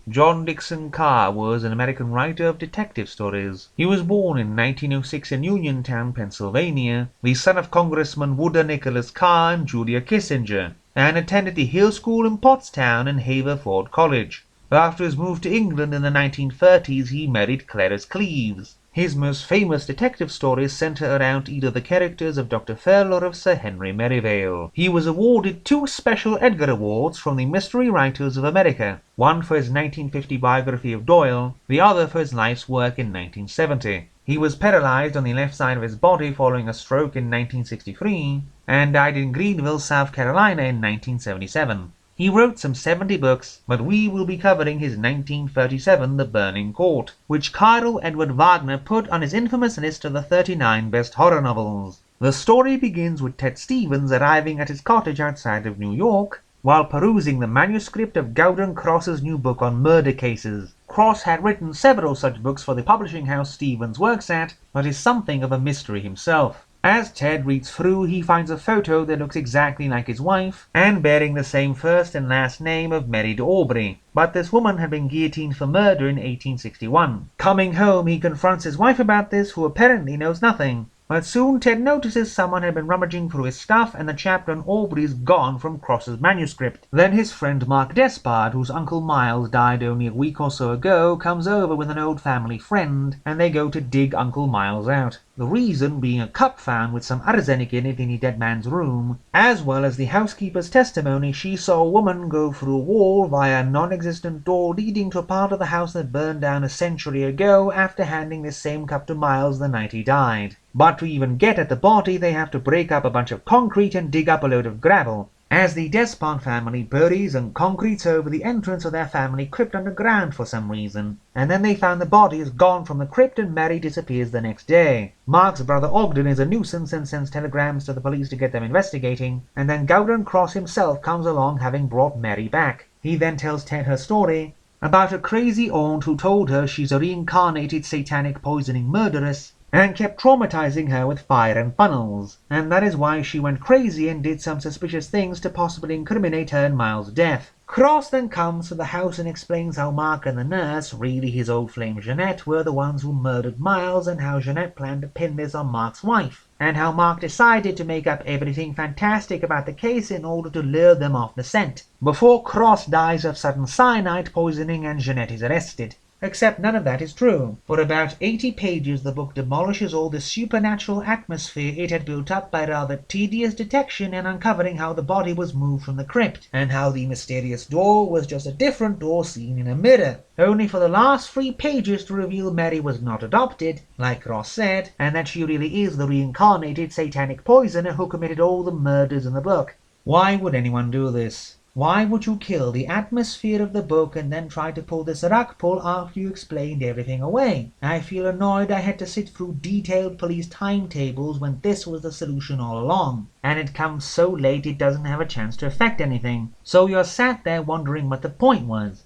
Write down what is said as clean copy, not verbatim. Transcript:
John Dickson Carr was an American writer of detective stories. He was born in 1906 in Uniontown, Pennsylvania, the son of Congressman Woodrow Nicholas Carr and Julia Kissinger, and attended the Hill School in Pottstown and Haverford College. After his move to England in the 1930s, he married Clarice Cleves. His most famous detective stories center around either the characters of Dr. Fell or of Sir Henry Merivale. He was awarded 2 special Edgar Awards from the Mystery Writers of America, one for his 1950 biography of Doyle, the other for his life's work in 1970. He was paralyzed on the left side of his body following a stroke in 1963, and died in Greenville, South Carolina in 1977. He wrote some 70 books, but we will be covering his 1937 The Burning Court, which Karl Edward Wagner put on his infamous list of the 39 best horror novels. The story begins with Ted Stevens arriving at his cottage outside of New York while perusing the manuscript of Gowden Cross's new book on murder cases. Cross had written several such books for the publishing house Stevens works at, but is something of a mystery himself. As Ted reads through, he finds a photo that looks exactly like his wife, and bearing the same first and last name of Mary Aubrey. But this woman had been guillotined for murder in 1861. Coming home, he confronts his wife about this, who apparently knows nothing. But soon Ted notices someone had been rummaging through his stuff, and the chapter on Aubrey is gone from Cross's manuscript. Then his friend Mark Despard, whose Uncle Miles died only a week or so ago, comes over with an old family friend, and they go to dig Uncle Miles out. The reason being a cup found with some arsenic in it in the dead man's room, as well as the housekeeper's testimony she saw a woman go through a wall via a non-existent door leading to a part of the house that burned down a century ago after handing this same cup to Miles the night he died. But to even get at the body, they have to break up a bunch of concrete and dig up a load of gravel, as the Despard family buries and concretes over the entrance of their family crypt underground for some reason. And then they found the body is gone from the crypt and Mary disappears the next day. Mark's brother Ogden is a nuisance and sends telegrams to the police to get them investigating, and then Gowden Cross himself comes along having brought Mary back. He then tells Ted her story about a crazy aunt who told her she's a reincarnated satanic poisoning murderess, and kept traumatizing her with fire and funnels, and that is why she went crazy and did some suspicious things to possibly incriminate her in Miles' death. Cross then comes to the house and explains how Mark and the nurse, really his old flame Jeanette, were the ones who murdered Miles, and how Jeanette planned to pin this on Mark's wife, and how Mark decided to make up everything fantastic about the case in order to lure them off the scent, before Cross dies of sudden cyanide poisoning and Jeanette is arrested. Except none of that is true. For about 80 pages the book demolishes all the supernatural atmosphere it had built up by rather tedious detection and uncovering how the body was moved from the crypt, and how the mysterious door was just a different door seen in a mirror, only for the last 3 pages to reveal Mary was not adopted, like Ross said, and that she really is the reincarnated satanic poisoner who committed all the murders in the book. Why would anyone do this? Why would you kill the atmosphere of the book and then try to pull this rug pull after you explained everything away? I feel annoyed I had to sit through detailed police timetables when this was the solution all along, and it comes so late it doesn't have a chance to affect anything. So you're sat there wondering what the point was.